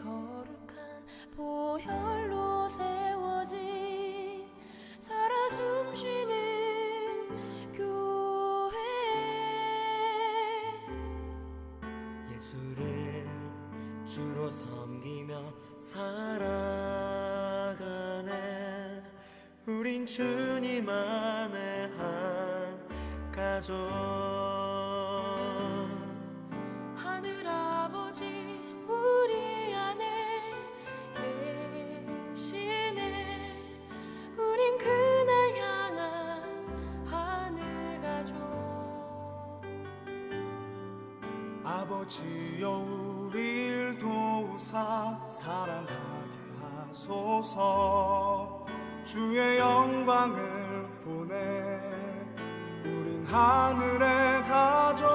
거룩한 보혈로 세워진 살아 숨쉬는 교회. 예수를 주로 섬기며 살아가네. 우린 주님 안에 한 가족. 하늘 아버지 우리 안에 계시네. 우린 그날 향한 하늘 가족. 아버지여 우릴 도우사 사랑하게 하소서. 주의 영광을 보내 우린 하늘의 가족.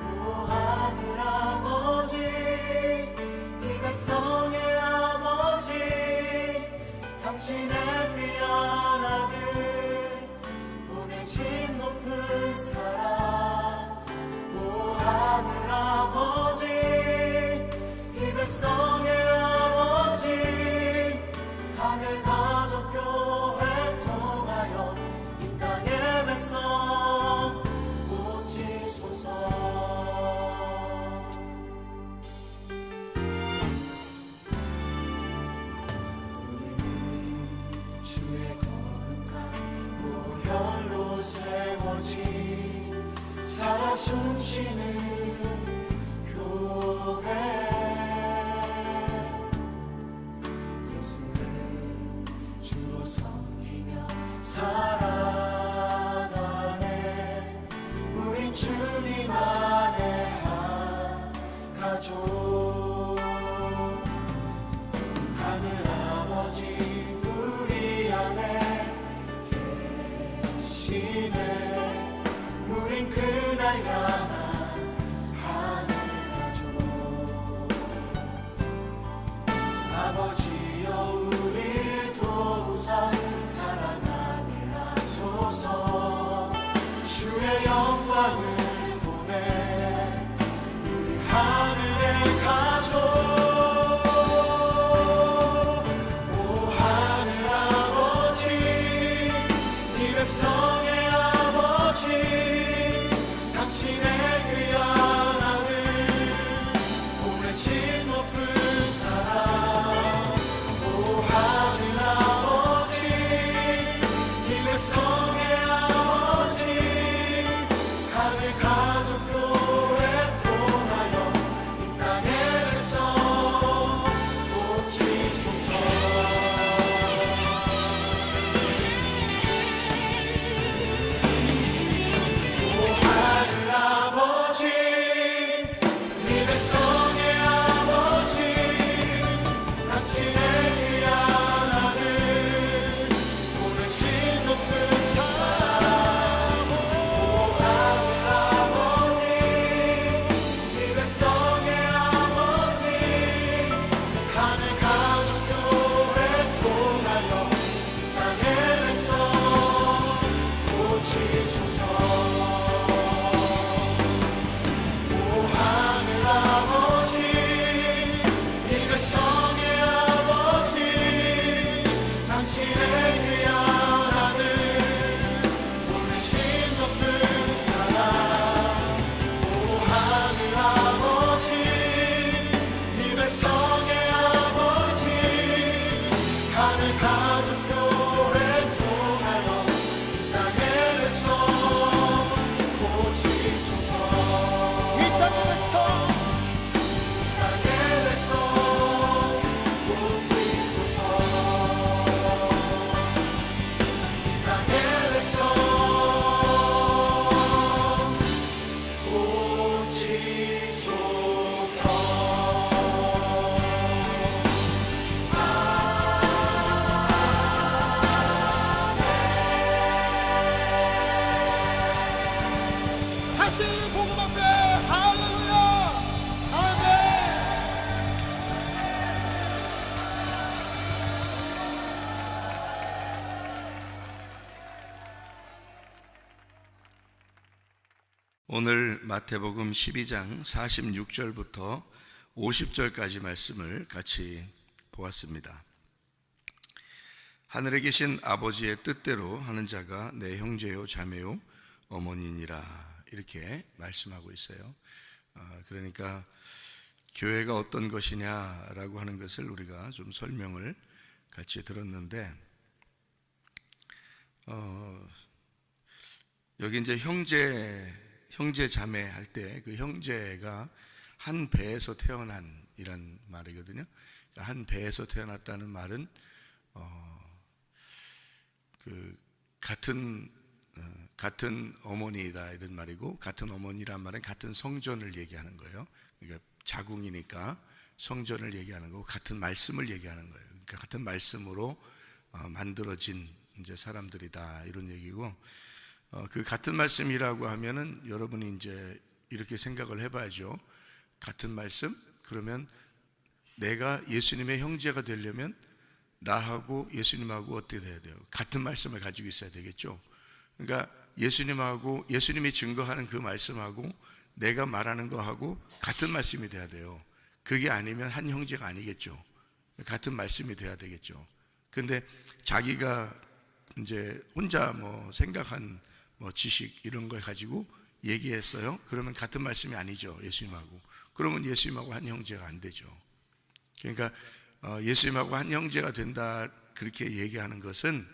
오 하늘 아버지, 이 백성의 아버지, 당신의 귀한 아들 보내신 높은 사랑. 오 하늘 아버지, 이 백성의 아버지, 하늘 가족 교회 통하여 이 땅의 백성 고치소서. 우리는 주의 거룩한 보혈로 세워진 살아 숨쉬는 교회. 주로 섬기며 살아가네. 우린 주님 안에 한 가족. 하늘 아버지 우리 안에 계시네. 우린 그날 향한 하늘 가족. 아버지여 우릴 도우사 사랑하게 하소서. 주의 영광을 보내 우리 하늘의 가족. 오 하늘 아버지, 이 백성의 아버지, 당신의 귀한 아들 보내신 높은 사랑. 오 하늘 아버지, 이 백성의 아버지, 하늘 가족 교회 통하여 이 땅의 백성 고치소서. 오 하늘 아버지, 이 백성의 아버지, 당신의 귀한 아들 보내신 높은 사랑. 오 하늘 아버지, 이 백성의 아버지, 하늘 가족 교회 통하여 이 땅의 백성 고치소서. 오 하늘 아버지, 이 백성의 아버지, 당신의 귀한 아들 보내신 높은 사랑. 오 하늘 아버지, 이 백성의 아버지, 하늘 가족 교회 통하여 이 땅의 백성 고치소서. 이 땅의 백성, 이 땅의 백성 고치소서. 이 땅의 백성 고치소서. 다시 복음 앞에 할렐루야 아멘. 오늘 마태복음 12장 46절부터 50절까지 말씀을 같이 보았습니다. 하늘에 계신 아버지의 뜻대로 하는 자가 내 형제요 자매요 어머니니라, 이렇게 말씀하고 있어요. 그러니까 교회가 어떤 것이냐라고 하는 것을 우리가 좀 설명을 같이 들었는데, 여기 이제 형제 자매 할 때 그 형제가 한 배에서 태어난 이란 말이거든요. 한 배에서 태어났다는 말은 그 같은 어머니다 이런 말이고, 같은 어머니란 말은 같은 성전을 얘기하는 거예요. 그러니까 자궁이니까 성전을 얘기하는 거고, 같은 말씀을 얘기하는 거예요. 그러니까 같은 말씀으로 만들어진 이제 사람들이다, 이런 얘기고, 그 같은 말씀이라고 하면은 여러분이 이제 이렇게 생각을 해봐야죠. 같은 말씀? 그러면 내가 예수님의 형제가 되려면 나하고 예수님하고 어떻게 돼야 돼요? 같은 말씀을 가지고 있어야 되겠죠. 그러니까 예수님이 증거하는 그 말씀하고 내가 말하는 거하고 같은 말씀이 돼야 돼요. 그게 아니면 한 형제가 아니겠죠. 같은 말씀이 돼야 되겠죠. 근데 자기가 이제 혼자 생각한 지식 이런 걸 가지고 얘기했어요. 그러면 같은 말씀이 아니죠, 예수님하고. 그러면 예수님하고 한 형제가 안 되죠. 그러니까 예수님하고 한 형제가 된다, 그렇게 얘기하는 것은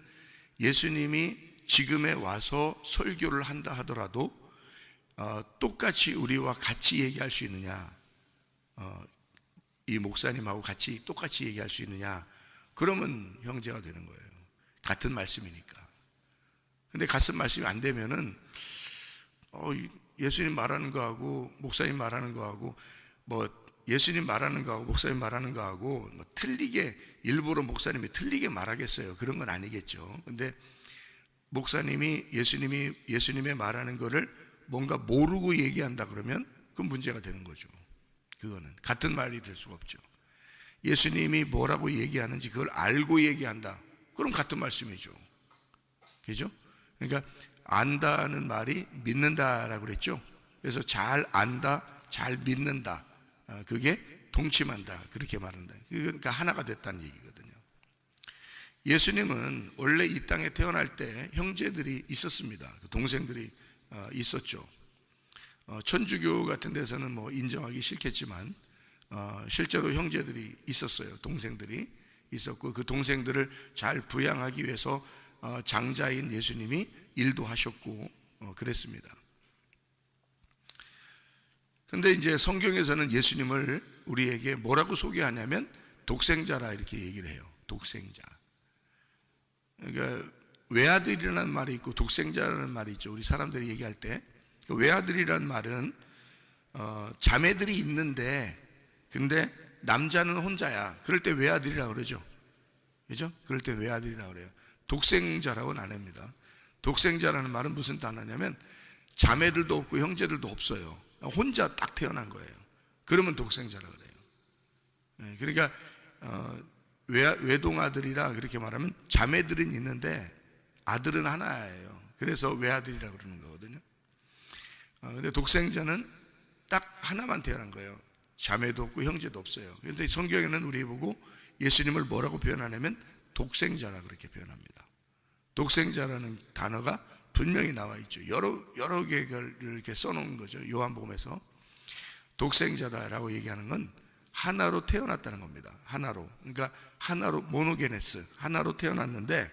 예수님이 지금에 와서 설교를 한다 하더라도 똑같이 우리와 같이 얘기할 수 있느냐, 이 목사님하고 같이 똑같이 얘기할 수 있느냐, 그러면 형제가 되는 거예요. 같은 말씀이니까. 근데 같은 말씀이 안 되면은 예수님 말하는 거하고 목사님 말하는 거하고 예수님 말하는 거하고 목사님 말하는 거하고 틀리게, 일부러 목사님이 틀리게 말하겠어요? 그런 건 아니겠죠. 근데 목사님이 예수님의 말하는 거를 뭔가 모르고 얘기한다 그러면 그건 문제가 되는 거죠. 그거는 같은 말이 될 수가 없죠. 예수님이 뭐라고 얘기하는지 그걸 알고 얘기한다, 그럼 같은 말씀이죠. 그죠? 그러니까 안다는 말이 믿는다라고 그랬죠. 그래서 잘 안다, 잘 믿는다, 그게 동침한다, 그렇게 말한다. 그러니까 하나가 됐다는 얘기거든요. 예수님은 원래 이 땅에 태어날 때 형제들이 있었습니다. 동생들이 있었죠. 천주교 같은 데서는 인정하기 싫겠지만 실제로 형제들이 있었어요. 동생들이 있었고, 그 동생들을 잘 부양하기 위해서 장자인 예수님이 일도 하셨고 그랬습니다. 그런데 이제 성경에서는 예수님을 우리에게 뭐라고 소개하냐면 독생자라 이렇게 얘기를 해요. 독생자. 그러니까 외아들이라는 말이 있고 독생자라는 말이 있죠. 우리 사람들이 얘기할 때 외아들이라는 말은 자매들이 있는데 근데 남자는 혼자야. 그럴 때 외아들이라고 그러죠. 그죠? 그럴 때 외아들이라고 그래요. 독생자라고는 안 합니다. 독생자라는 말은 무슨 단어냐면 자매들도 없고 형제들도 없어요. 혼자 딱 태어난 거예요. 그러면 독생자라고 그래요. 그러니까 외동아들이라 그렇게 말하면 자매들은 있는데 아들은 하나예요. 그래서 외아들이라고 그러는 거거든요. 근데 독생자는 딱 하나만 태어난 거예요. 자매도 없고 형제도 없어요. 그런데 성경에는 우리 보고 예수님을 뭐라고 표현하냐면 독생자라 그렇게 표현합니다. 독생자라는 단어가 분명히 나와 있죠. 여러 개를 이렇게 써놓은 거죠. 요한복음에서 독생자다라고 얘기하는 건 하나로 태어났다는 겁니다. 하나로. 그러니까 하나로, 모노게네스, 하나로 태어났는데,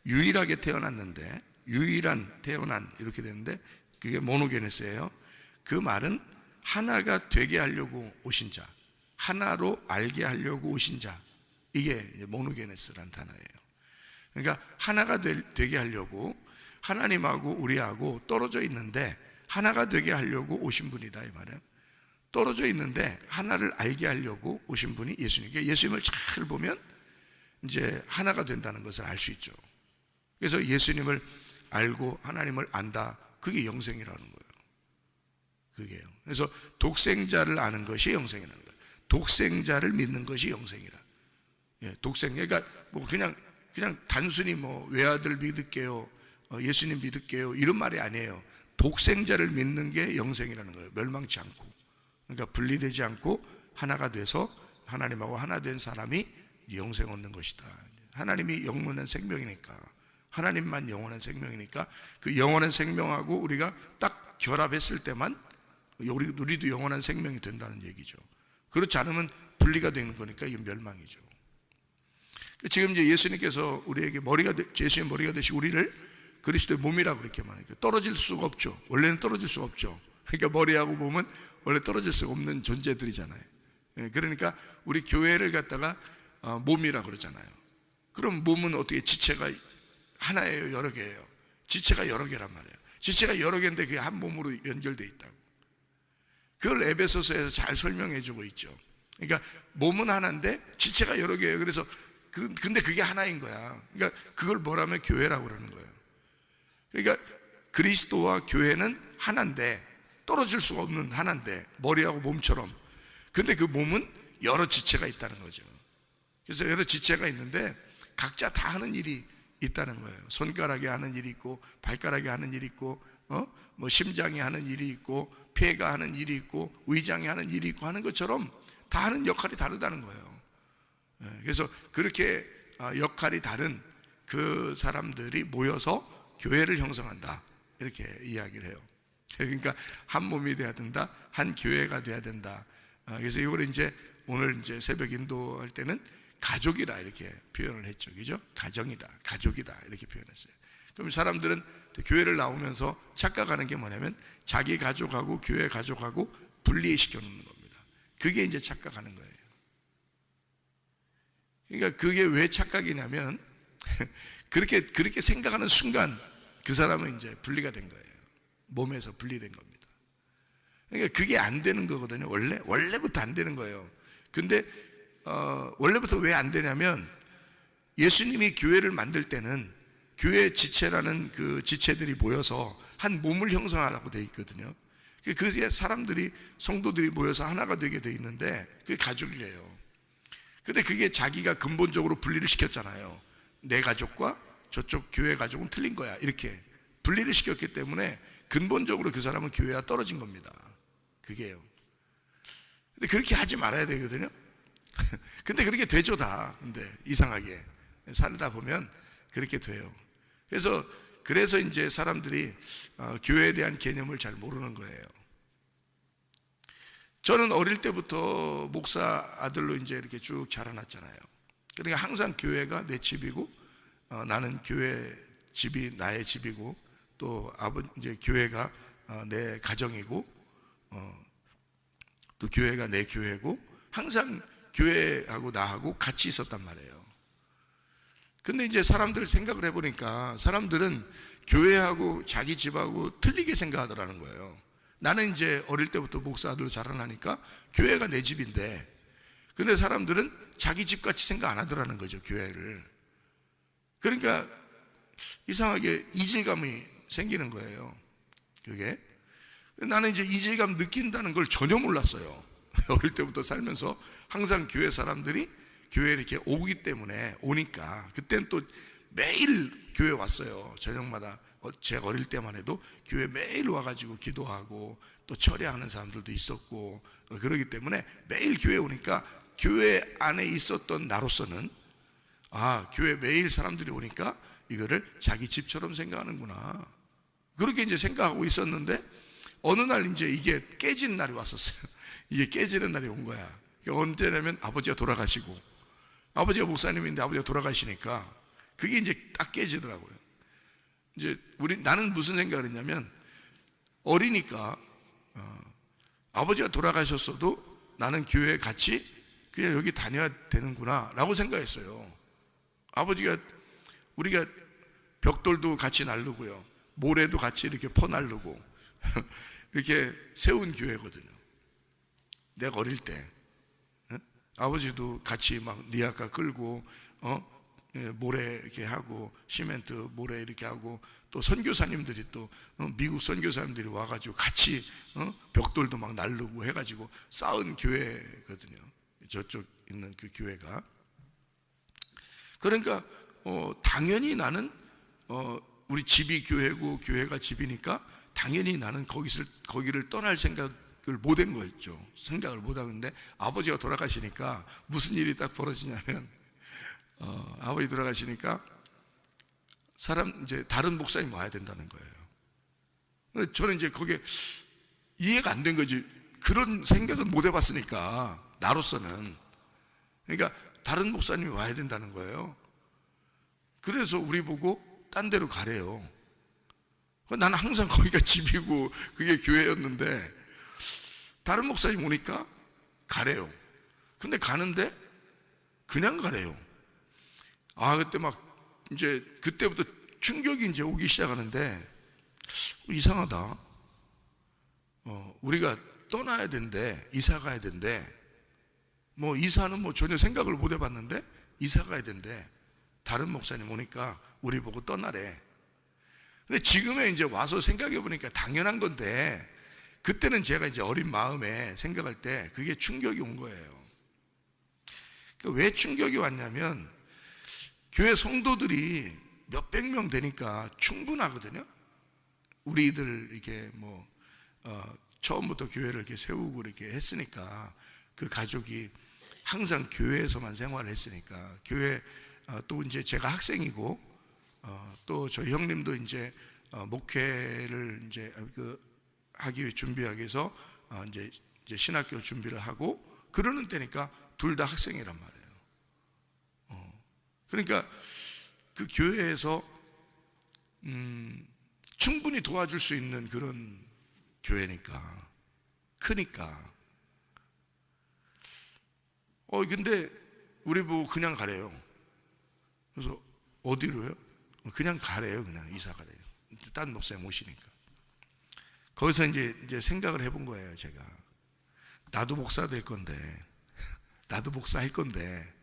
유일하게 태어났는데, 유일한 태어난 이렇게 되는데 그게 모노게네스예요. 그 말은 하나가 되게 하려고 오신 자, 하나로 알게 하려고 오신 자, 이게 모노게네스라는 단어예요. 그러니까 하나가 되게 하려고 하나님하고 우리하고 떨어져 있는데 하나가 되게 하려고 오신 분이다, 이 말이에요. 떨어져 있는데 하나를 알게 하려고 오신 분이 예수님께, 예수님을 잘 보면 이제 하나가 된다는 것을 알 수 있죠. 그래서 예수님을 알고 하나님을 안다, 그게 영생이라는 거예요. 그게요. 그래서 독생자를 아는 것이 영생이라는 거예요. 독생자를 믿는 것이 영생이라. 독생, 그러니까 그냥 단순히 외아들 믿을게요, 예수님 믿을게요, 이런 말이 아니에요. 독생자를 믿는 게 영생이라는 거예요. 멸망치 않고, 그러니까 분리되지 않고 하나가 돼서 하나님하고 하나 된 사람이 영생 얻는 것이다. 하나님이 영원한 생명이니까, 하나님만 영원한 생명이니까 그 영원한 생명하고 우리가 딱 결합했을 때만 우리도 영원한 생명이 된다는 얘기죠. 그렇지 않으면 분리가 되는 거니까 이게 멸망이죠. 지금 이제 예수님께서 우리에게 예수의 머리가 되시고 우리를 그리스도의 몸이라고 그렇게 말하니까 떨어질 수가 없죠. 원래는 떨어질 수가 없죠. 그러니까 머리하고 몸은 원래 떨어질 수가 없는 존재들이잖아요. 그러니까 우리 교회를 갖다가 몸이라고 그러잖아요. 그럼 몸은 어떻게 지체가 하나예요, 여러 개예요? 지체가 여러 개란 말이에요. 지체가 여러 개인데 그게 한 몸으로 연결되어 있다고. 그걸 에베소서에서 잘 설명해 주고 있죠. 그러니까 몸은 하나인데 지체가 여러 개예요. 그래서 근데 그게 하나인 거야. 그러니까 그걸 뭐라면 교회라고 그러는 거예요. 그러니까 그리스도와 교회는 하나인데, 떨어질 수가 없는 하나인데, 머리하고 몸처럼. 근데 그 몸은 여러 지체가 있다는 거죠. 그래서 여러 지체가 있는데 각자 다 하는 일이 있다는 거예요. 손가락이 하는 일이 있고, 발가락이 하는 일이 있고, 뭐 심장이 하는 일이 있고, 폐가 하는 일이 있고, 위장이 하는 일이 있고 하는 것처럼 다 하는 역할이 다르다는 거예요. 그래서 그렇게 역할이 다른 그 사람들이 모여서 교회를 형성한다, 이렇게 이야기를 해요. 그러니까 한 몸이 돼야 된다, 한 교회가 돼야 된다. 그래서 이걸 이제 오늘 이제 새벽 인도할 때는 가족이다 이렇게 표현을 했죠. 그죠? 가정이다, 가족이다 이렇게 표현했어요. 그럼 사람들은 교회를 나오면서 착각하는 게 뭐냐면 자기 가족하고 교회 가족하고 분리시켜 놓는 겁니다. 그게 이제 착각하는 거예요. 그러니까 그게 왜 착각이냐면 그렇게 생각하는 순간 그 사람은 이제 분리가 된 거예요. 몸에서 분리된 겁니다. 그러니까 그게 안 되는 거거든요. 원래부터 안 되는 거예요. 근데 원래부터 왜 안 되냐면 예수님이 교회를 만들 때는 교회 지체라는 그 지체들이 모여서 한 몸을 형성하라고 돼 있거든요. 그 사람들이, 성도들이 모여서 하나가 되게 돼 있는데 그게 가족이에요. 근데 그게 자기가 근본적으로 분리를 시켰잖아요. 내 가족과 저쪽 교회 가족은 틀린 거야, 이렇게 분리를 시켰기 때문에 근본적으로 그 사람은 교회와 떨어진 겁니다. 그게요. 근데 그렇게 하지 말아야 되거든요. 근데 그렇게 되죠, 다. 근데 이상하게 살다 보면 그렇게 돼요. 그래서 이제 사람들이 교회에 대한 개념을 잘 모르는 거예요. 저는 어릴 때부터 목사 아들로 이제 이렇게 쭉 자라났잖아요. 그러니까 항상 교회가 내 집이고, 나는 교회 집이 나의 집이고, 또 이제 교회가 내 가정이고, 또 교회가 내 교회고, 항상 교회하고 나하고 같이 있었단 말이에요. 근데 이제 사람들 생각을 해보니까 사람들은 교회하고 자기 집하고 틀리게 생각하더라는 거예요. 나는 이제 어릴 때부터 목사 아들로 자라나니까 교회가 내 집인데, 근데 사람들은 자기 집같이 생각 안 하더라는 거죠, 교회를. 그러니까 이상하게 이질감이 생기는 거예요, 그게. 나는 이제 이질감 느낀다는 걸 전혀 몰랐어요. 어릴 때부터 살면서 항상 교회 사람들이 교회에 이렇게 오기 때문에, 오니까 그때는 또 매일 교회 왔어요. 저녁마다. 제가 어릴 때만 해도 교회 매일 와가지고 기도하고 또 철야하는 사람들도 있었고, 그러기 때문에 매일 교회 오니까 교회 안에 있었던 나로서는 교회 매일 사람들이 오니까 이거를 자기 집처럼 생각하는구나, 그렇게 이제 생각하고 있었는데 어느 날 이제 이게 깨진 날이 왔었어요. 이게 깨지는 날이 온 거야. 언제냐면 아버지가 돌아가시고, 아버지가 목사님인데 아버지가 돌아가시니까 그게 이제 딱 깨지더라고요. 이제 나는 무슨 생각을 했냐면, 어리니까 아버지가 돌아가셨어도 나는 교회에 같이 그냥 여기 다녀야 되는구나 라고 생각했어요. 아버지가, 우리가 벽돌도 같이 나르고요, 모래도 같이 이렇게 퍼나르고 이렇게 세운 교회거든요. 내가 어릴 때 아버지도 같이 막 니아카 끌고 모래 이렇게 하고, 시멘트 모래 이렇게 하고, 또 선교사님들이 또 미국 선교사님들이 와가지고 같이 벽돌도 막 날르고 해가지고 쌓은 교회거든요, 저쪽 있는 그 교회가. 그러니까 당연히 나는 우리 집이 교회고 교회가 집이니까 당연히 나는 거기를 떠날 생각을 못한 거였죠. 생각을 못하는데 아버지가 돌아가시니까 무슨 일이 딱 벌어지냐면 아버지 돌아가시니까 이제 다른 목사님 와야 된다는 거예요. 저는 이제 거기에 이해가 안 된 거지. 그런 생각은 못 해봤으니까 나로서는. 그러니까 다른 목사님이 와야 된다는 거예요. 그래서 우리 보고 딴 데로 가래요. 나는 항상 거기가 집이고 그게 교회였는데 다른 목사님 오니까 가래요. 근데 가는데 그냥 가래요. 그때 막 이제 그때부터 충격이 이제 오기 시작하는데 이상하다. 우리가 떠나야 된대, 이사 가야 된대. 뭐 이사는 뭐 전혀 생각을 못 해봤는데 이사 가야 된대. 다른 목사님 오니까 우리 보고 떠나래. 근데 지금에 이제 와서 생각해 보니까 당연한 건데 그때는 제가 이제 어린 마음에 생각할 때 그게 충격이 온 거예요. 왜 충격이 왔냐면 교회 성도들이 몇백 명 되니까 충분하거든요. 우리들 이렇게 뭐 처음부터 교회를 이렇게 세우고 이렇게 했으니까 그 가족이 항상 교회에서만 생활을 했으니까 교회 또 이제 제가 학생이고 또 저희 형님도 이제 목회를 이제 하기 위해 준비하기 위해서 이제 신학교 준비를 하고 그러는 때니까 둘 다 학생이란 말이에요. 그러니까 그 교회에서 충분히 도와줄 수 있는 그런 교회니까 크니까. 근데 우리 보고 그냥 가래요. 그래서 어디로요? 그냥 가래요. 그냥 이사 가래요. 딴 목사님 오시니까. 거기서 이제 생각을 해본 거예요. 제가 나도 목사 될 건데, 나도 목사 할 건데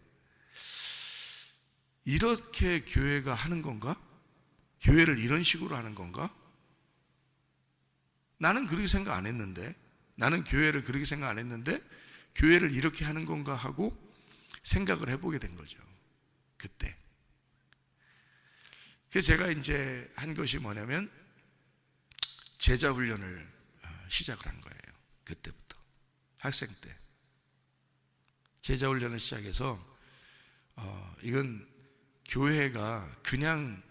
이렇게 교회가 하는 건가? 교회를 이런 식으로 하는 건가? 나는 그렇게 생각 안 했는데, 나는 교회를 그렇게 생각 안 했는데 교회를 이렇게 하는 건가 하고 생각을 해보게 된 거죠. 그때. 그래서 제가 이제 한 것이 뭐냐면 제자 훈련을 시작을 한 거예요. 그때부터 학생 때 제자 훈련을 시작해서 이건 교회가 그냥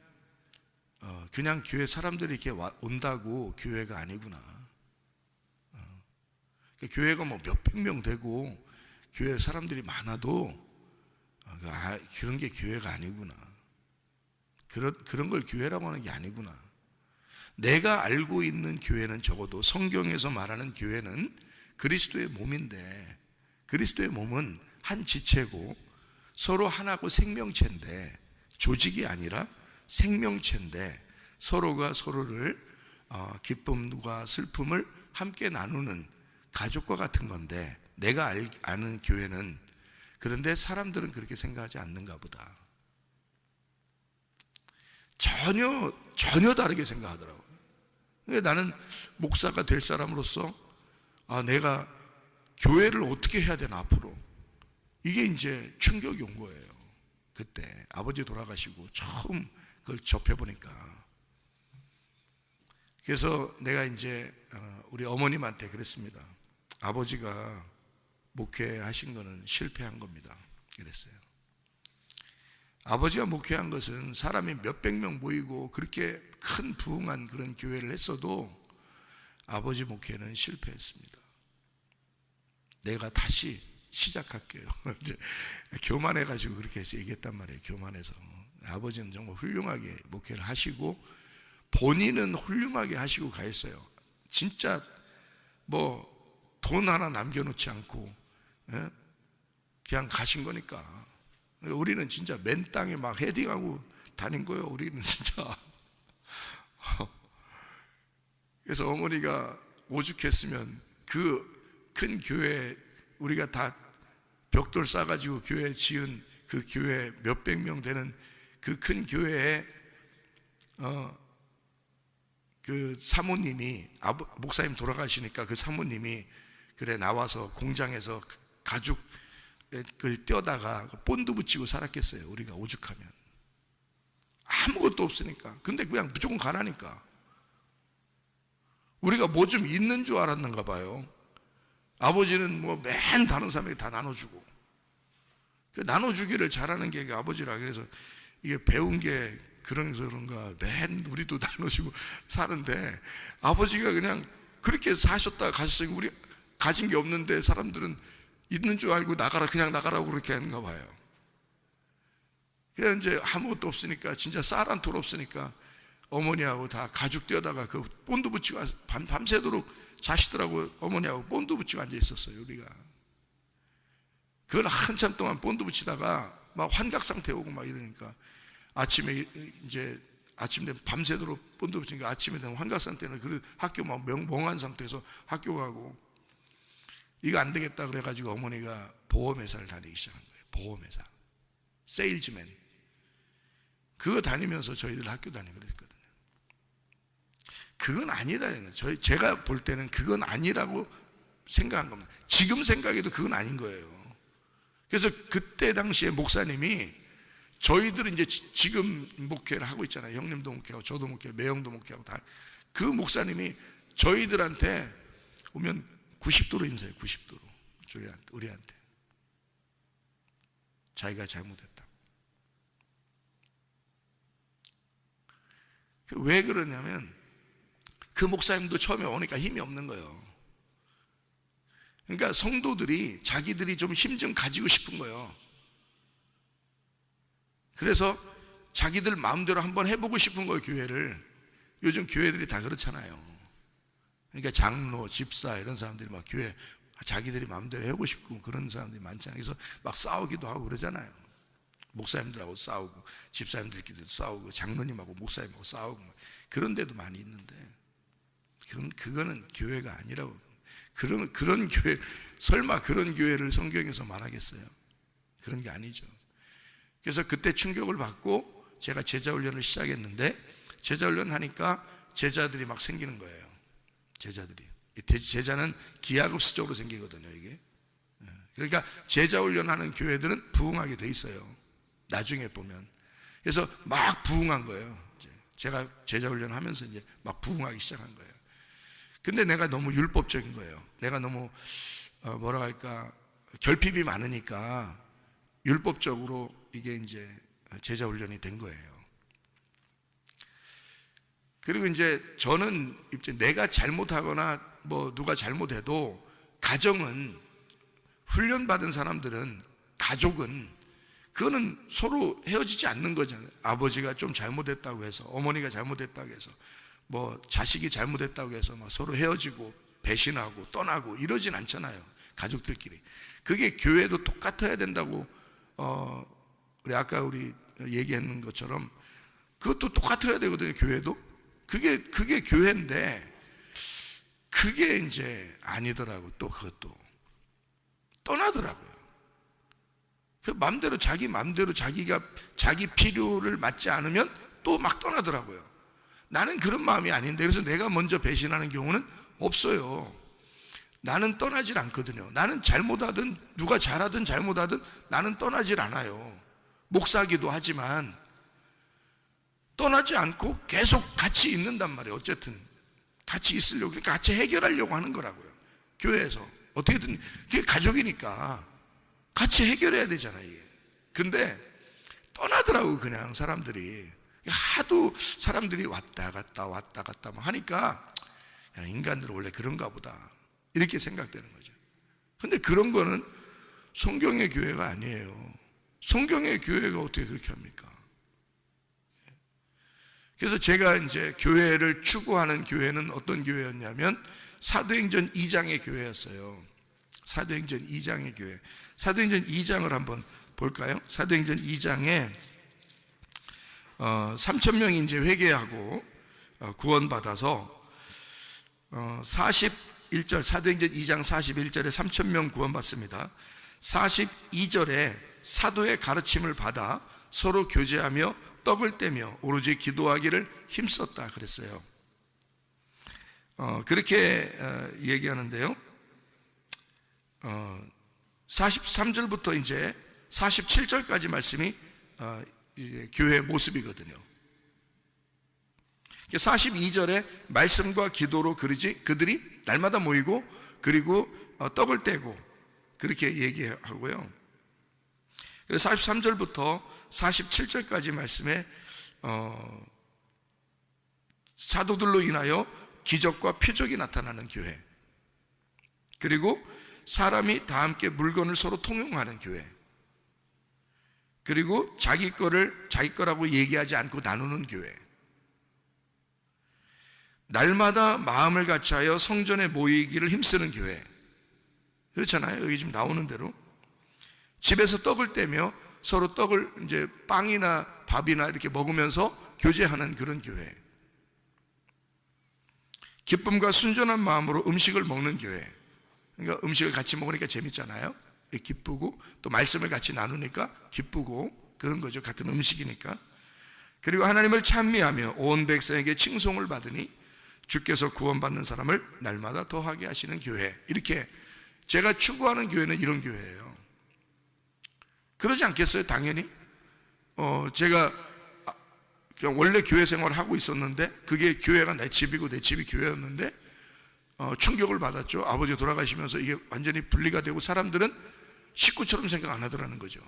교회 사람들이 이렇게 온다고 교회가 아니구나. 교회가 뭐 몇백 명 되고 교회 사람들이 많아도 그런 게 교회가 아니구나. 그런 걸 교회라고 하는 게 아니구나. 내가 알고 있는 교회는 적어도 성경에서 말하는 교회는 그리스도의 몸인데, 그리스도의 몸은 한 지체고 서로 하나고 생명체인데, 조직이 아니라 생명체인데 서로가 서로를 기쁨과 슬픔을 함께 나누는 가족과 같은 건데, 내가 아는 교회는, 그런데 사람들은 그렇게 생각하지 않는가 보다. 전혀 다르게 생각하더라고요. 그러니까 나는 목사가 될 사람으로서 내가 교회를 어떻게 해야 되나 앞으로, 이게 이제 충격이 온 거예요. 그때 아버지 돌아가시고 처음 그걸 접해보니까. 그래서 내가 이제 우리 어머님한테 그랬습니다. 아버지가 목회하신 거는 실패한 겁니다. 그랬어요. 아버지가 목회한 것은 사람이 몇백 명 모이고 그렇게 큰 부흥한 그런 교회를 했어도 아버지 목회는 실패했습니다. 내가 다시 시작할게요. 이제 교만해가지고 그렇게 해서 얘기했단 말이에요. 교만해서. 아버지는 정말 훌륭하게 목회를 하시고 본인은 훌륭하게 하시고 가했어요. 진짜 뭐 돈 하나 남겨놓지 않고 그냥 가신 거니까. 우리는 진짜 맨 땅에 막 헤딩하고 다닌 거예요. 우리는 진짜. 그래서 어머니가 오죽했으면 그 큰 교회, 우리가 다 벽돌 싸가지고 교회 지은 그 교회 몇백 명 되는 그 큰 교회에 그 사모님이, 목사님 돌아가시니까 그 사모님이 그래 나와서 공장에서 가죽을 떼다가 본드 붙이고 살았겠어요. 우리가 오죽하면. 아무것도 없으니까. 근데 그냥 무조건 가라니까. 우리가 뭐 좀 있는 줄 알았는가 봐요. 아버지는 뭐 맨 다른 사람에게 다 나눠주고, 그 나눠주기를 잘하는 게 아버지라. 그래서 이게 배운 게 그런가 맨 우리도 나눠주고 사는데, 아버지가 그냥 그렇게 사셨다 가셨으니 우리 가진 게 없는데 사람들은 있는 줄 알고 나가라, 그냥 나가라고 그렇게 하는가 봐요. 그냥 이제 아무것도 없으니까, 진짜 쌀 한 톨 없으니까 어머니하고 다 가죽 떼어다가 그 본드 붙이고 밤새도록 자시더라고. 어머니하고 본드 붙이고 앉아 있었어요, 우리가. 그걸 한참 동안 본드 붙이다가 막 환각 상태 오고 막 이러니까, 아침에 이제 아침 되면 밤새도록 본드 붙이니까 아침에 되면 환각 상태는 그 학교 막 멍한 상태에서 학교 가고, 이거 안 되겠다 그래가지고 어머니가 보험회사를 다니기 시작한 거예요. 보험회사, 세일즈맨. 그거 다니면서 저희들 학교 다니고 그랬거든요. 그건 아니라는 거예요. 제가 볼 때는 그건 아니라고 생각한 겁니다. 지금 생각해도 그건 아닌 거예요. 그래서 그때 당시에 목사님이, 저희들은 이제 지금 목회를 하고 있잖아요. 형님도 목회하고 저도 목회하고 매형도 목회하고 다. 그 목사님이 저희들한테 오면 90도로 인사해요. 90도로. 우리한테. 자기가 잘못했다. 왜 그러냐면, 그 목사님도 처음에 오니까 힘이 없는 거예요. 그러니까 성도들이 자기들이 좀 힘 좀 가지고 싶은 거예요. 그래서 자기들 마음대로 한번 해보고 싶은 거예요, 교회를. 요즘 교회들이 다 그렇잖아요. 그러니까 장로, 집사 이런 사람들이 막 교회 자기들이 마음대로 해보고 싶고 그런 사람들이 많잖아요. 그래서 막 싸우기도 하고 그러잖아요. 목사님들하고 싸우고, 집사님들끼리도 싸우고, 장로님하고 목사님하고 싸우고, 그런 데도 많이 있는데, 그거는 교회가 아니라고. 그런 교회, 설마 그런 교회를 성경에서 말하겠어요? 그런 게 아니죠. 그래서 그때 충격을 받고 제가 제자훈련을 시작했는데, 제자훈련 하니까 제자들이 막 생기는 거예요. 제자는 기하급수적으로 생기거든요, 이게. 그러니까 제자훈련하는 교회들은 부흥하게 돼 있어요, 나중에 보면. 그래서 막 부흥한 거예요. 제가 제자훈련 하면서 이제 막 부흥하기 시작한 거예요. 근데 내가 너무 율법적인 거예요. 내가 너무 뭐라 할까, 결핍이 많으니까 율법적으로 이게 이제 제자훈련이 된 거예요. 그리고 이제 저는 이제 내가 잘못하거나 뭐 누가 잘못해도, 가정은, 훈련받은 사람들은, 가족은, 그거는 서로 헤어지지 않는 거잖아요. 아버지가 좀 잘못했다고 해서, 어머니가 잘못했다고 해서, 뭐 자식이 잘못했다고 해서 막 서로 헤어지고 배신하고 떠나고 이러진 않잖아요, 가족들끼리. 그게 교회도 똑같아야 된다고, 우리 아까 우리 얘기했는 것처럼 그것도 똑같아야 되거든요, 교회도. 그게 교회인데, 그게 이제 아니더라고. 또 그것도 떠나더라고요. 그 맘대로, 자기 맘대로 자기 필요를 맞지 않으면 또 막 떠나더라고요. 나는 그런 마음이 아닌데, 그래서 내가 먼저 배신하는 경우는 없어요. 나는 떠나질 않거든요. 나는 잘못하든 누가 잘하든 잘못하든 나는 떠나질 않아요. 목사기도 하지만 떠나지 않고 계속 같이 있는단 말이에요. 어쨌든 같이 있으려고, 그러니까 같이 해결하려고 하는 거라고요, 교회에서. 어떻게든 그게 가족이니까 같이 해결해야 되잖아요, 이게. 근데 떠나더라고, 그냥 사람들이. 하도 사람들이 왔다 갔다 막 하니까, 야, 인간들은 원래 그런가 보다, 이렇게 생각되는 거죠. 근데 그런 거는 성경의 교회가 아니에요. 성경의 교회가 어떻게 그렇게 합니까? 그래서 제가 이제 교회를 추구하는 교회는 어떤 교회였냐면, 사도행전 2장의 교회였어요. 사도행전 2장의 교회. 사도행전 2장을 한번 볼까요? 사도행전 2장에 3,000명이 이제 회개하고 구원받아서 41절, 사도행전 2장 41절에 3,000명 구원받습니다. 42절에 사도의 가르침을 받아 서로 교제하며 떡을 떼며 오로지 기도하기를 힘썼다 그랬어요. 그렇게 얘기하는데요. 43절부터 이제 47절까지 말씀이 교회의 모습이거든요. 42절에 말씀과 기도로 그들이 날마다 모이고 그리고 떡을 떼고 그렇게 얘기하고요. 그래서 43절부터 47절까지 말씀에 사도들로 인하여 기적과 표적이 나타나는 교회, 그리고 사람이 다 함께 물건을 서로 통용하는 교회, 그리고 자기 거를 자기 거라고 얘기하지 않고 나누는 교회, 날마다 마음을 같이하여 성전에 모이기를 힘쓰는 교회. 그렇잖아요. 여기 지금 나오는 대로 집에서 떡을 떼며 서로 떡을 이제 빵이나 밥이나 이렇게 먹으면서 교제하는 그런 교회. 기쁨과 순전한 마음으로 음식을 먹는 교회. 그러니까 음식을 같이 먹으니까 재밌잖아요. 기쁘고 또 말씀을 같이 나누니까 기쁘고 그런 거죠. 같은 음식이니까. 그리고 하나님을 찬미하며 온 백성에게 칭송을 받으니 주께서 구원받는 사람을 날마다 더하게 하시는 교회. 이렇게 제가 추구하는 교회는 이런 교회예요. 그러지 않겠어요? 당연히. 제가 그냥 원래 교회 생활을 하고 있었는데 그게 교회가 내 집이고 내 집이 교회였는데 충격을 받았죠. 아버지가 돌아가시면서 이게 완전히 분리가 되고 사람들은 식구처럼 생각 안 하더라는 거죠.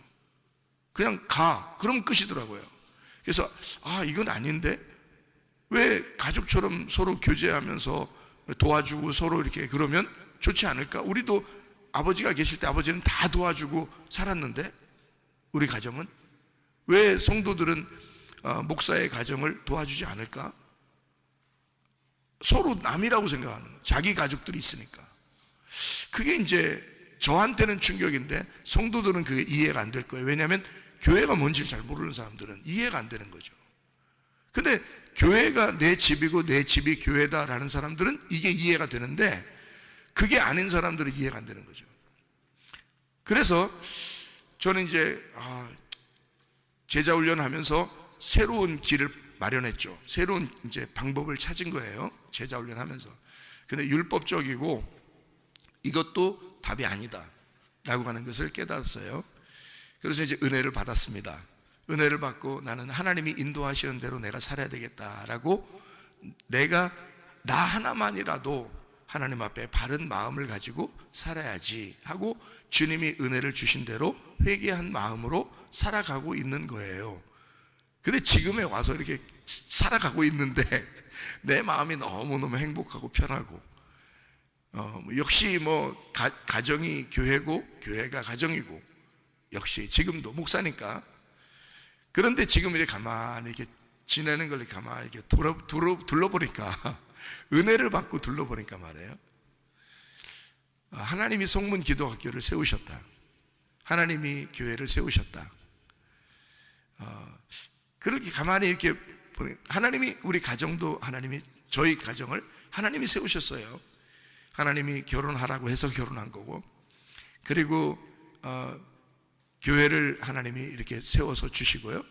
그냥 가. 그럼 끝이더라고요. 그래서 이건 아닌데 왜 가족처럼 서로 교제하면서 도와주고 서로 이렇게 그러면 좋지 않을까? 우리도 아버지가 계실 때 아버지는 다 도와주고 살았는데 우리 가정은 왜 성도들은 목사의 가정을 도와주지 않을까? 서로 남이라고 생각하는 거예요. 자기 가족들이 있으니까. 그게 이제 저한테는 충격인데 성도들은 그게 이해가 안 될 거예요. 왜냐하면 교회가 뭔지를 잘 모르는 사람들은 이해가 안 되는 거죠. 근데 교회가 내 집이고 내 집이 교회다라는 사람들은 이게 이해가 되는데 그게 아닌 사람들은 이해가 안 되는 거죠. 그래서 저는 이제 제자 훈련하면서 새로운 길을 마련했죠. 새로운 이제 방법을 찾은 거예요. 제자 훈련하면서. 근데 율법적이고 이것도 답이 아니다라고 하는 것을 깨달았어요. 그래서 이제 은혜를 받았습니다. 은혜를 받고 나는 하나님이 인도하시는 대로 내가 살아야 되겠다라고 내가 나 하나만이라도 하나님 앞에 바른 마음을 가지고 살아야지 하고 주님이 은혜를 주신 대로 회개한 마음으로 살아가고 있는 거예요. 근데 지금에 와서 이렇게 살아가고 있는데 내 마음이 너무너무 행복하고 편하고 역시 가정이 교회고 교회가 가정이고 역시 지금도 목사니까. 그런데 지금 이렇게 가만히 이렇게 지내는 걸 가만히 이렇게 둘러보니까 은혜를 받고 둘러보니까 말이에요. 하나님이 성문 기도학교를 세우셨다. 하나님이 교회를 세우셨다. 그렇게 가만히 이렇게 하나님이 우리 가정도 하나님이 저희 가정을 하나님이 세우셨어요. 하나님이 결혼하라고 해서 결혼한 거고 그리고 교회를 하나님이 이렇게 세워서 주시고요.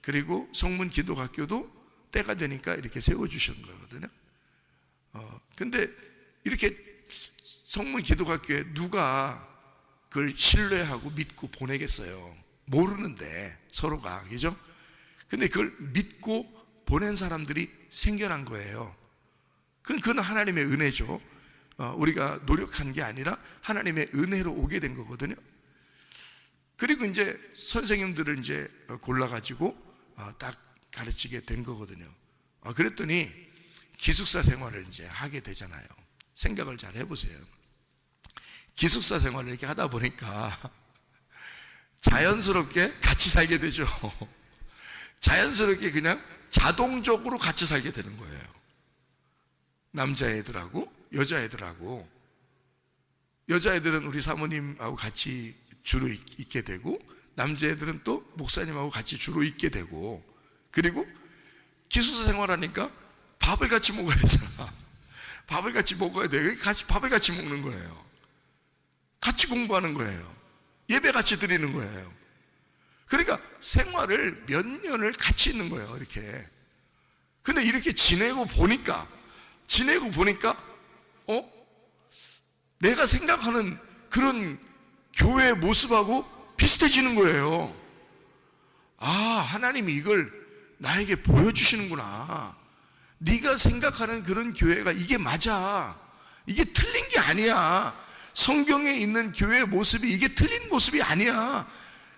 그리고 성문 기도학교도 때가 되니까 이렇게 세워주시는 거거든요. 근데 이렇게 성문 기도학교에 누가 그걸 신뢰하고 믿고 보내겠어요? 모르는데 서로가, 그죠? 근데 그걸 믿고 보낸 사람들이 생겨난 거예요. 그건 하나님의 은혜죠. 우리가 노력한 게 아니라 하나님의 은혜로 오게 된 거거든요. 그리고 이제 선생님들을 이제 골라가지고 딱 가르치게 된 거거든요. 그랬더니 기숙사 생활을 이제 하게 되잖아요. 생각을 잘 해보세요. 기숙사 생활을 이렇게 하다 보니까 자연스럽게 같이 살게 되죠. 자연스럽게 그냥 자동적으로 같이 살게 되는 거예요. 남자애들하고 여자애들하고. 여자애들은 우리 사모님하고 같이 주로 있게 되고 남자애들은 또 목사님하고 같이 주로 있게 되고 그리고 기숙사 생활하니까 밥을 같이 먹어야 되잖아. 밥을 같이 먹어야 돼. 같이 밥을 같이 먹는 거예요. 같이 공부하는 거예요. 예배 같이 드리는 거예요. 그러니까 생활을 몇 년을 같이 있는 거예요. 이렇게. 근데 이렇게 지내고 보니까 내가 생각하는 그런 교회의 모습하고 비슷해지는 거예요. 하나님이 이걸 나에게 보여주시는구나. 네가 생각하는 그런 교회가 이게 맞아. 이게 틀린 게 아니야. 성경에 있는 교회의 모습이 이게 틀린 모습이 아니야.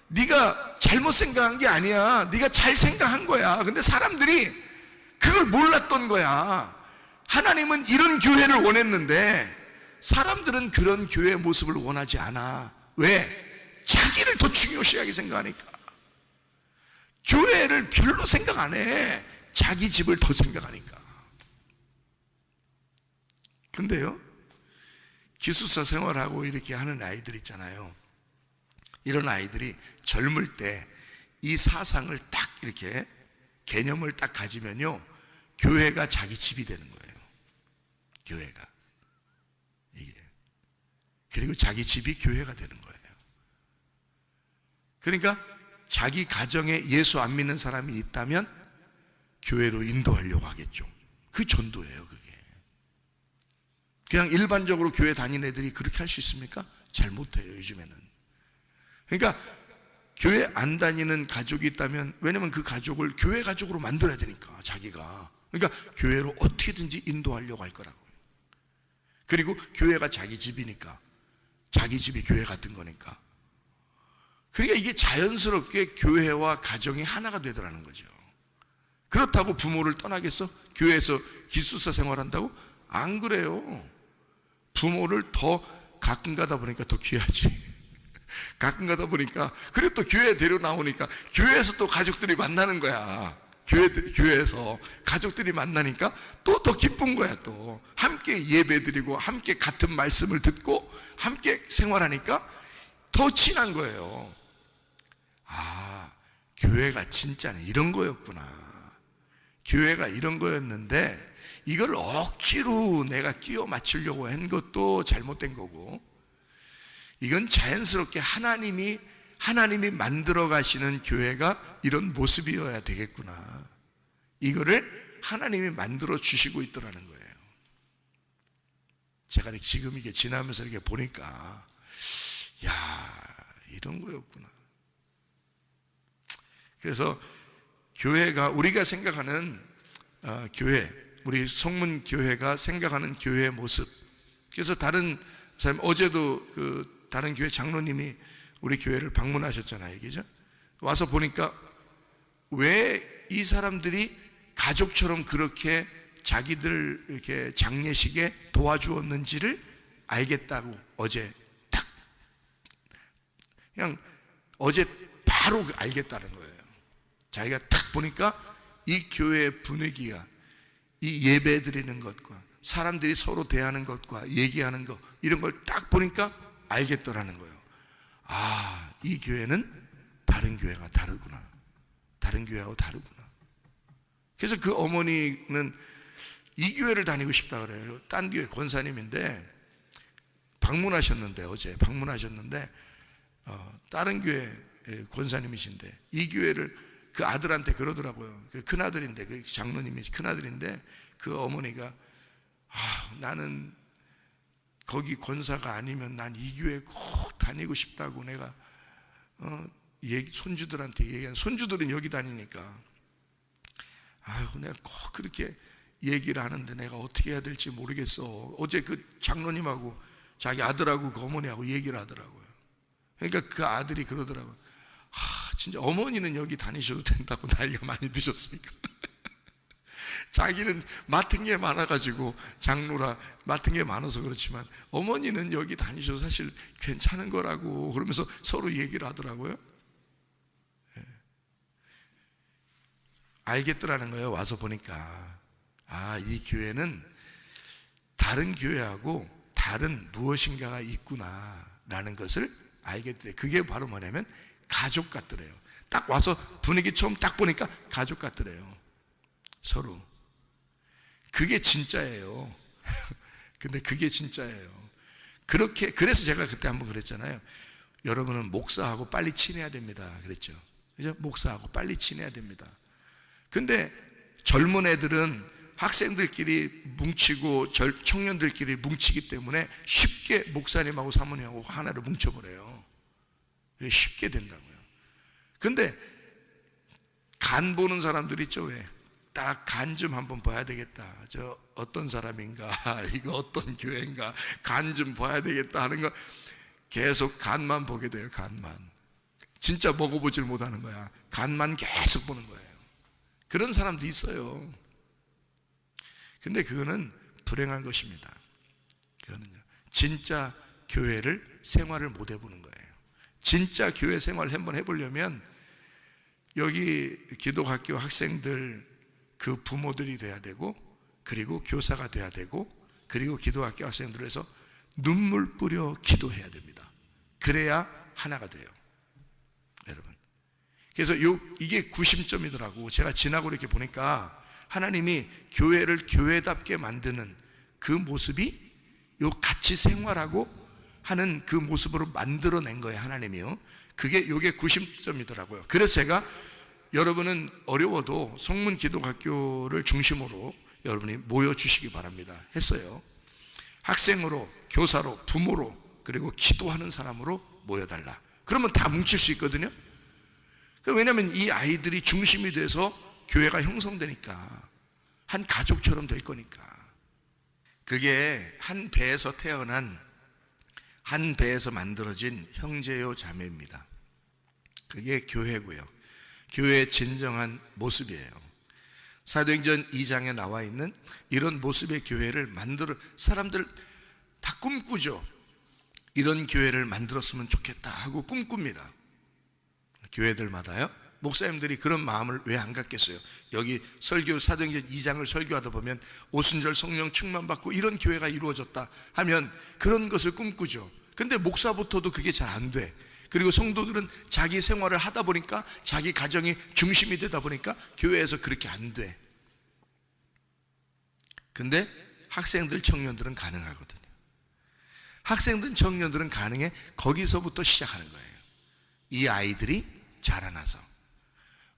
네가 잘못 생각한 게 아니야. 네가 잘 생각한 거야. 근데 사람들이 그걸 몰랐던 거야. 하나님은 이런 교회를 원했는데 사람들은 그런 교회의 모습을 원하지 않아. 왜? 자기를 더 중요시하게 생각하니까. 교회를 별로 생각 안 해. 자기 집을 더 생각하니까. 근데요, 기숙사 생활하고 이렇게 하는 아이들 있잖아요. 이런 아이들이 젊을 때 이 사상을 딱 이렇게 개념을 딱 가지면요, 교회가 자기 집이 되는 거예요. 교회가. 이게. 그리고 자기 집이 교회가 되는 거예요. 그러니까 자기 가정에 예수 안 믿는 사람이 있다면 교회로 인도하려고 하겠죠. 그 전도예요, 그게. 그냥 일반적으로 교회 다니는 애들이 그렇게 할 수 있습니까? 잘 못해요, 요즘에는. 그러니까 교회 안 다니는 가족이 있다면, 왜냐면 그 가족을 교회 가족으로 만들어야 되니까, 자기가. 그러니까 교회로 어떻게든지 인도하려고 할 거라고요. 그리고 교회가 자기 집이니까, 자기 집이 교회 같은 거니까. 그러니까 이게 자연스럽게 교회와 가정이 하나가 되더라는 거죠. 그렇다고 부모를 떠나겠어? 교회에서 기숙사 생활한다고? 안 그래요. 부모를 더 가끔 가다 보니까 더 귀하지. 가끔 가다 보니까, 그리고 또 교회 데려 나오니까 교회에서 또 가족들이 만나는 거야. 교회에서 가족들이 만나니까 또 더 기쁜 거야. 또 함께 예배드리고 함께 같은 말씀을 듣고 함께 생활하니까 더 친한 거예요. 아, 교회가 진짜는 이런 거였구나. 교회가 이런 거였는데 이걸 억지로 내가 끼워 맞추려고 한 것도 잘못된 거고, 이건 자연스럽게 하나님이 만들어 가시는 교회가 이런 모습이어야 되겠구나. 이거를 하나님이 만들어 주시고 있더라는 거예요. 제가 지금 이게 지나면서 이렇게 보니까, 야, 이런 거였구나. 그래서 교회가, 우리가 생각하는 교회, 우리 성문 교회가 생각하는 교회의 모습. 그래서 어제도 다른 교회 장로님이 우리 교회를 방문하셨잖아요, 그죠? 와서 보니까 왜 이 사람들이 가족처럼 그렇게 자기들 이렇게 장례식에 도와주었는지를 알겠다고 어제 딱, 그냥 어제 바로 알겠다는 거예요. 자기가 딱 보니까 이 교회의 분위기가, 이 예배 드리는 것과 사람들이 서로 대하는 것과 얘기하는 것, 이런 걸 딱 보니까 알겠더라는 거예요. 아, 이 교회는 다른 교회가 다르구나. 다른 교회하고 다르구나. 그래서 그 어머니는 이 교회를 다니고 싶다 그래요. 딴 교회 권사님인데 방문하셨는데, 어제 방문하셨는데 다른 교회 권사님이신데 이 교회를 그 아들한테 그러더라고요. 그 큰아들인데, 그 장로님이 큰아들인데 그 어머니가, 나는 거기 권사가 아니면 난 이 교회 꼭 다니고 싶다고 내가 손주들한테 얘기한, 손주들은 여기 다니니까, 내가 꼭 그렇게 얘기를 하는데 내가 어떻게 해야 될지 모르겠어. 어제 그 장로님하고 자기 아들하고 그 어머니하고 얘기를 하더라고요. 그러니까 그 아들이 그러더라고요. 진짜 어머니는 여기 다니셔도 된다고 나이가 많이 드셨으니까. 자기는 맡은 게 많아가지고, 장로라 맡은 게 많아서 그렇지만 어머니는 여기 다니셔도 사실 괜찮은 거라고, 그러면서 서로 얘기를 하더라고요. 알겠더라는 거예요. 와서 보니까, 이 교회는 다른 교회하고 다른 무엇인가가 있구나 라는 것을 알겠더래요. 그게 바로 뭐냐면 가족 같더래요. 딱 와서 분위기 처음 딱 보니까 가족 같더래요. 서로. 그게 진짜예요. 근데 그게 진짜예요. 그래서 제가 그때 한번 그랬잖아요. 여러분은 목사하고 빨리 친해야 됩니다. 그랬죠. 그죠? 목사하고 빨리 친해야 됩니다. 근데 젊은 애들은 학생들끼리 뭉치고 청년들끼리 뭉치기 때문에 쉽게 목사님하고 사모님하고 하나로 뭉쳐버려요. 쉽게 된다고요. 근데 간 보는 사람들 있죠. 왜? 딱 간 좀 한번 봐야 되겠다. 저 어떤 사람인가, 이거 어떤 교회인가, 간 좀 봐야 되겠다 하는 거 계속 간만 보게 돼요. 간만. 진짜 먹어보질 못하는 거야. 간만 계속 보는 거예요. 그런 사람도 있어요. 근데 그거는 불행한 것입니다. 그거는요, 진짜 교회를 생활을 못 해보는 거예요. 진짜 교회 생활을 한번 해보려면 여기 기독학교 학생들 그 부모들이 돼야 되고, 그리고 교사가 돼야 되고, 그리고 기독학교 학생들을 해서 눈물 뿌려 기도해야 됩니다. 그래야 하나가 돼요, 여러분. 그래서 이게 구심점이더라고. 제가 지나고 이렇게 보니까 하나님이 교회를 교회답게 만드는 그 모습이 요 같이 생활하고 하는 그 모습으로 만들어낸 거예요, 하나님이요. 요게 구심점이더라고요. 그래서 제가 여러분은 어려워도 성문 기독학교를 중심으로 여러분이 모여주시기 바랍니다 했어요. 학생으로, 교사로, 부모로, 그리고 기도하는 사람으로 모여달라. 그러면 다 뭉칠 수 있거든요. 왜냐하면 이 아이들이 중심이 돼서 교회가 형성되니까, 한 가족처럼 될 거니까. 그게 한 배에서 태어난, 한 배에서 만들어진 형제요 자매입니다. 그게 교회고요. 교회의 진정한 모습이에요. 사도행전 2장에 나와 있는 이런 모습의 교회를 만들어, 사람들 다 꿈꾸죠. 이런 교회를 만들었으면 좋겠다 하고 꿈꿉니다. 교회들마다요. 목사님들이 그런 마음을 왜 안 갖겠어요? 여기 설교, 사도행전 2장을 설교하다 보면 오순절 성령 충만받고 이런 교회가 이루어졌다 하면 그런 것을 꿈꾸죠. 근데 목사부터도 그게 잘 안 돼. 그리고 성도들은 자기 생활을 하다 보니까, 자기 가정이 중심이 되다 보니까 교회에서 그렇게 안 돼. 근데 학생들, 청년들은 가능하거든요. 학생들, 청년들은 가능해. 거기서부터 시작하는 거예요. 이 아이들이 자라나서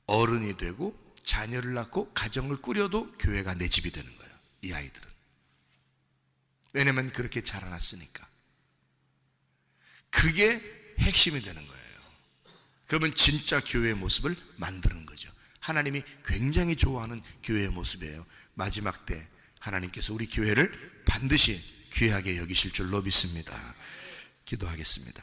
어른이 되고 자녀를 낳고 가정을 꾸려도 교회가 내 집이 되는 거예요, 이 아이들은. 왜냐면 그렇게 자라났으니까. 그게 핵심이 되는 거예요. 그러면 진짜 교회의 모습을 만드는 거죠. 하나님이 굉장히 좋아하는 교회의 모습이에요. 마지막 때 하나님께서 우리 교회를 반드시 귀하게 여기실 줄로 믿습니다. 기도하겠습니다.